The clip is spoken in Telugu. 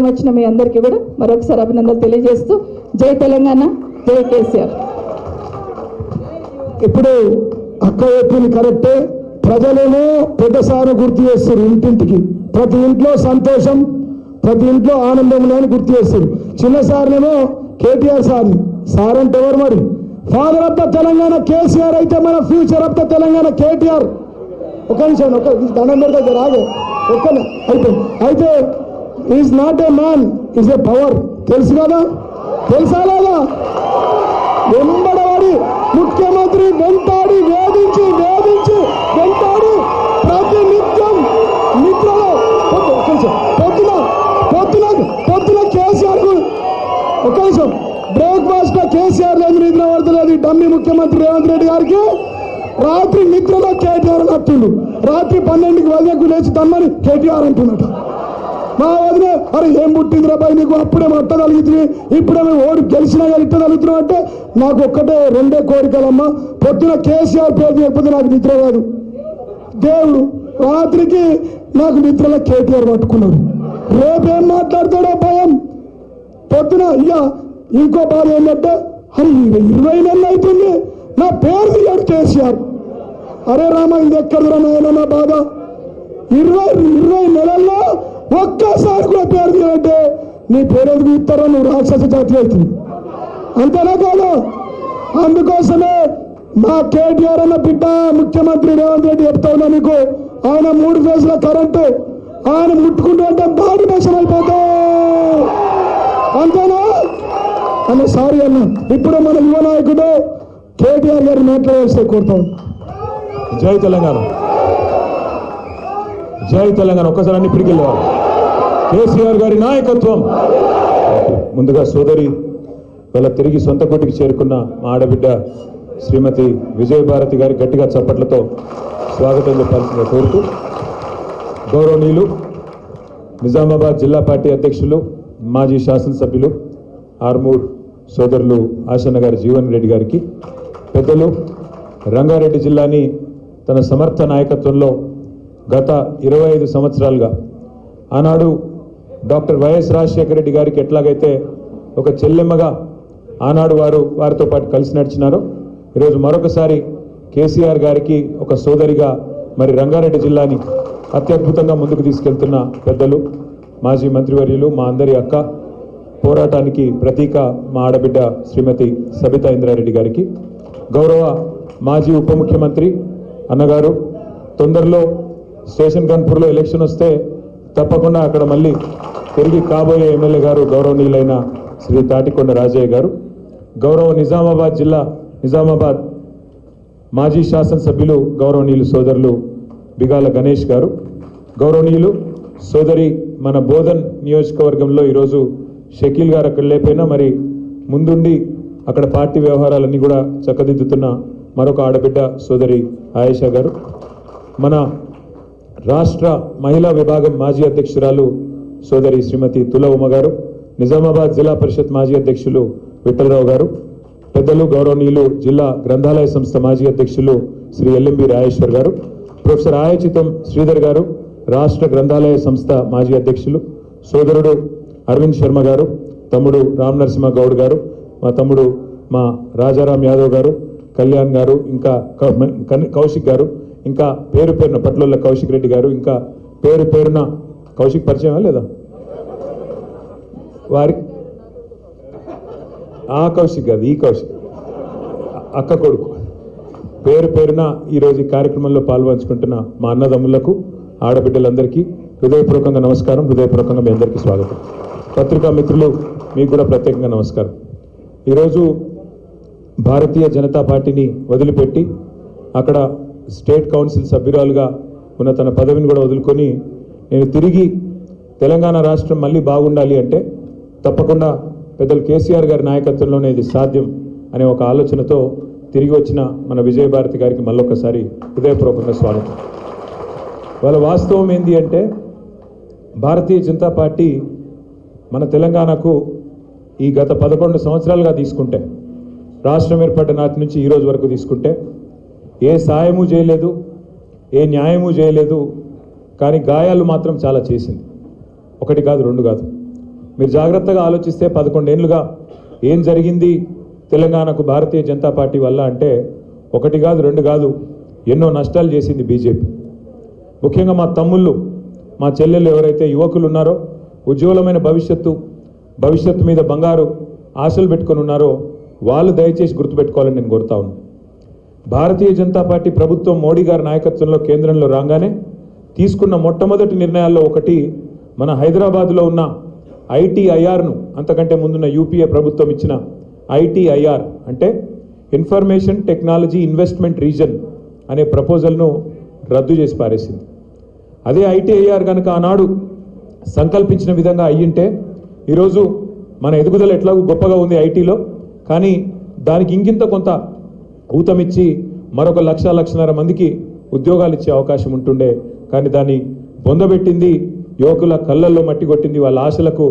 వచ్చిన మీ అందరికీ కూడా మరొకసారి అభినందనలు తెలియజేస్తూ జై తెలంగాణ, జై కేసీఆర్. ఇప్పుడు అక్క చెప్పింది కరెక్టే. ప్రజలను పెద్దసారి గుర్తు చేస్తారు. ఇంటింటికి ప్రతి ఇంట్లో సంతోషం, ప్రతి ఇంట్లో ఆనందం అని గుర్తు చేస్తారు. చిన్న సార్నేమో కేటీఆర్ సార్ని. సార్ అంటే ఎవరు మరి? Father of the Telangana KCR అయితే మన future of the Telangana KTR. ఒక నిమిషం, ఒక దండం పెడితే రాగే ఒక్క అయితే is not a man, is a power. తెలుసు కదా? తెలుసా లేదా? వెంబడవాడి ముఖ్యమంత్రి వెంటాడి వేధించి వెంటాడి ప్రతినిత్యం నిద్రలో పొద్దున కేసీఆర్ ఒక్క నిమిషం బ్రేక్ఫాస్ట్ లో కేసీఆర్ లేదు, నిద్ర పడతలేదు. డమ్మి ముఖ్యమంత్రి రేవంత్ రెడ్డి గారికి రాత్రి నిద్రలో కేటీఆర్ నచ్చిండు. రాత్రి 12కి వదిలేకు లేచి తమ్మని కేటీఆర్ అంటున్నట్టు. మా వదిలే అరే ఏం పుట్టిందిరా బాయ్ నీకు, అప్పుడే అట్ట తలుగుతుంది, ఇప్పుడే ఓడి గెలిచినా కానీ ఇట్ట తలుగుతున్నావు అంటే నాకు ఒక్కటే రెండే కోరికలమ్మా. పొద్దున కేసీఆర్ పేరు లేకపోతే నాకు నిద్ర కాదు. దేవుడు రాత్రికి నాకు నిద్రలో కేటీఆర్ పట్టుకున్నాడు. రేపేం మాట్లాడతాడో భయం. పొద్దున ఇంకో బాధ ఏంటంటే అరే 20 నెలలు అవుతుంది నా పేరు తీయాడు కేసీఆర్. అరే రామ ఇది ఎక్కడరా నాయన నా బాధ. 20 నెలల్లో ఒక్కసారి కూడా పేరు తీయాలంటే నీ పేరు ఎందుకు ఇస్తారో, నువ్వు రాక్షస జాతి అవుతుంది. అంతేనా కాదు? అందుకోసమే మా కేటీఆర్ అన్న బిడ్డ ముఖ్యమంత్రి రేవంత్ రెడ్డి చెప్తా ఉన్నా నీకు, ఆయన 3 ఫేజ్ల కరెంటు ఆయన ముట్టుకుంటూ అంటే బాడీ మోసం అయిపోతావు. అంతేనా అన్న? సారీ అన్న. ఇప్పుడు మన యువ నాయకుడు కేటీఆర్ గారు మాట్లాడాల్సి కోరుతాం. జై తెలంగాణ, జై తెలంగాణ. ఒక్కసారి అన్ని పిడికిల్లేవారు. కేసీఆర్ గారి నాయకత్వం. ముందుగా సోదరి వాళ్ళ తిరిగి సొంత కొట్టికి చేరుకున్న మా ఆడబిడ్డ శ్రీమతి విజయభారతి గారి గట్టిగా చప్పట్లతో స్వాగతం చెప్పాల్సిందిగా కోరుతూ, గౌరవనీయులు నిజామాబాద్ జిల్లా పార్టీ అధ్యక్షులు మాజీ శాసనసభ్యులు ఆర్మూర్ సోదరులు ఆశన్న గారి జీవన్ రెడ్డి గారికి, పెద్దలు రంగారెడ్డి జిల్లాని తన సమర్థ నాయకత్వంలో గత 25 సంవత్సరాలుగా ఆనాడు డాక్టర్ వైఎస్ రాజశేఖర రెడ్డి గారికి ఎట్లాగైతే ఒక చెల్లెమ్మగా ఆనాడు వారితో పాటు కలిసి నడిచినారో, ఈరోజు మరొకసారి కేసీఆర్ గారికి ఒక సోదరిగా మరి రంగారెడ్డి జిల్లాని అత్యద్భుతంగా ముందుకు తీసుకెళ్తున్న పెద్దలు మాజీ మంత్రివర్యులు మా అందరి అక్క, పోరాటానికి ప్రతీక మా ఆడబిడ్డ శ్రీమతి సబితా ఇంద్రారెడ్డి గారికి, గౌరవ మాజీ ఉప ముఖ్యమంత్రి అన్నగారు, తొందరలో స్టేషన్ గన్పూర్లో ఎలక్షన్ వస్తే తప్పకుండా అక్కడ మళ్ళీ తిరిగి కాబోయే ఎమ్మెల్యే గారు గౌరవనీయులైన శ్రీ తాటికొండ రాజయ్య గారు, గౌరవ నిజామాబాద్ మాజీ శాసనసభ్యులు గౌరవనీయులు సోదరులు బిగాల గణేష్ గారు, గౌరవనీయులు సోదరి మన బోధన్ నియోజకవర్గంలో ఈరోజు షకీల్ గారు అక్కడ లేకపోయినా మరి ముందుండి అక్కడ పార్టీ వ్యవహారాలన్నీ కూడా చక్కదిద్దుతున్న మరొక ఆడబిడ్డ సోదరి ఆయేషా గారు, మన రాష్ట్ర మహిళా విభాగం మాజీ అధ్యక్షురాలు సోదరి శ్రీమతి తుల ఉమ గారు, నిజామాబాద్ జిల్లా పరిషత్ మాజీ అధ్యక్షులు విఠలరావు గారు, పెద్దలు గౌరవనీయులు జిల్లా గ్రంథాలయ సంస్థ మాజీ అధ్యక్షులు శ్రీ ఎల్ఎంబి రాజేశ్వర్ గారు, ప్రొఫెసర్ ఆయచితం శ్రీధర్ గారు, రాష్ట్ర గ్రంథాలయ సంస్థ మాజీ అధ్యక్షులు సోదరుడు అరవింద్ శర్మ గారు, తమ్ముడు రామ్ నరసింహ గౌడ్ గారు, మా తమ్ముడు మా రాజారాం యాదవ్ గారు, కళ్యాణ్ గారు, ఇంకా కౌశిక్ గారు, ఇంకా పేరున పట్లోళ్ళ కౌశిక్ రెడ్డి గారు, ఇంకా పేరున కౌశిక్ పరిచయమా లేదా? వారి ఆ కౌశిక్ కాదు, ఈ కౌశిక్ అక్క కొడుకు. పేరున ఈరోజు ఈ కార్యక్రమంలో పాల్పంచుకుంటున్న మా అన్నదమ్ములకు, ఆడబిడ్డలందరికీ హృదయపూర్వకంగా నమస్కారం, హృదయపూర్వకంగా మీ అందరికీ స్వాగతం. పత్రికా మిత్రులు మీకు కూడా ప్రత్యేకంగా నమస్కారం. ఈరోజు భారతీయ జనతా పార్టీని వదిలిపెట్టి అక్కడ స్టేట్ కౌన్సిల్ సభ్యురాలుగా ఉన్న తన పదవిని కూడా వదులుకొని నేను తిరిగి తెలంగాణ రాష్ట్రం మళ్ళీ బాగుండాలి అంటే తప్పకుండా పెద్దలు కేసీఆర్ గారి నాయకత్వంలోనే ఇది సాధ్యం అనే ఒక ఆలోచనతో తిరిగి వచ్చిన మన విజయభారతి గారికి మళ్ళొకసారి హృదయపూర్వకంగా స్వాగతం. వాళ్ళ వాస్తవం ఏంటి అంటే భారతీయ జనతా పార్టీ మన తెలంగాణకు ఈ గత 11 సంవత్సరాలుగా తీసుకుంటే, రాష్ట్రం ఏర్పడిన నాటి నుంచి ఈ రోజు వరకు తీసుకుంటే ఏ సాయము చేయలేదు, ఏ న్యాయము చేయలేదు, కానీ గాయాలు మాత్రం చాలా చేసింది. ఒకటి కాదు, రెండు కాదు. మీరు జాగ్రత్తగా ఆలోచిస్తే 11 ఏళ్లుగా ఏం జరిగింది తెలంగాణకు భారతీయ జనతా పార్టీ వల్ల అంటే ఒకటి కాదు రెండు కాదు ఎన్నో నష్టాలు చేసింది బీజేపీ. ముఖ్యంగా మా తమ్ముళ్ళు మా చెల్లెళ్ళు ఎవరైతే యువకులు ఉన్నారో ఉజ్వలమైన భవిష్యత్తు మీద బంగారు ఆశలు పెట్టుకొని ఉన్నారో వాళ్ళు దయచేసి గుర్తుపెట్టుకోవాలని నేను కోరుతా ఉన్నాను. భారతీయ జనతా పార్టీ ప్రభుత్వం మోడీ గారి నాయకత్వంలో కేంద్రంలో రాగానే తీసుకున్న మొట్టమొదటి నిర్ణయాల్లో ఒకటి మన హైదరాబాద్లో ఉన్న ITIRను అంతకంటే ముందున్న యూపీఏ ప్రభుత్వం ఇచ్చిన ITIR అంటే ఇన్ఫర్మేషన్ టెక్నాలజీ ఇన్వెస్ట్మెంట్ రీజన్ అనే ప్రపోజల్ను రద్దు చేసి పారేసింది. అదే ITIR కనుక ఆనాడు సంకల్పించిన విధంగా అయ్యింటే ఈరోజు మన ఎదుగుదల ఎట్లాగూ గొప్పగా ఉంది ఐటీలో, కానీ దానికి ఇంకింత కొంత ఊతమిచ్చి మరొక 1,00,00,000 మందికి ఉద్యోగాలు ఇచ్చే అవకాశం ఉంటుండే. కానీ దాన్ని బొందబెట్టింది, యువకుల కళ్ళల్లో మట్టి కొట్టింది, వాళ్ళ ఆశలకు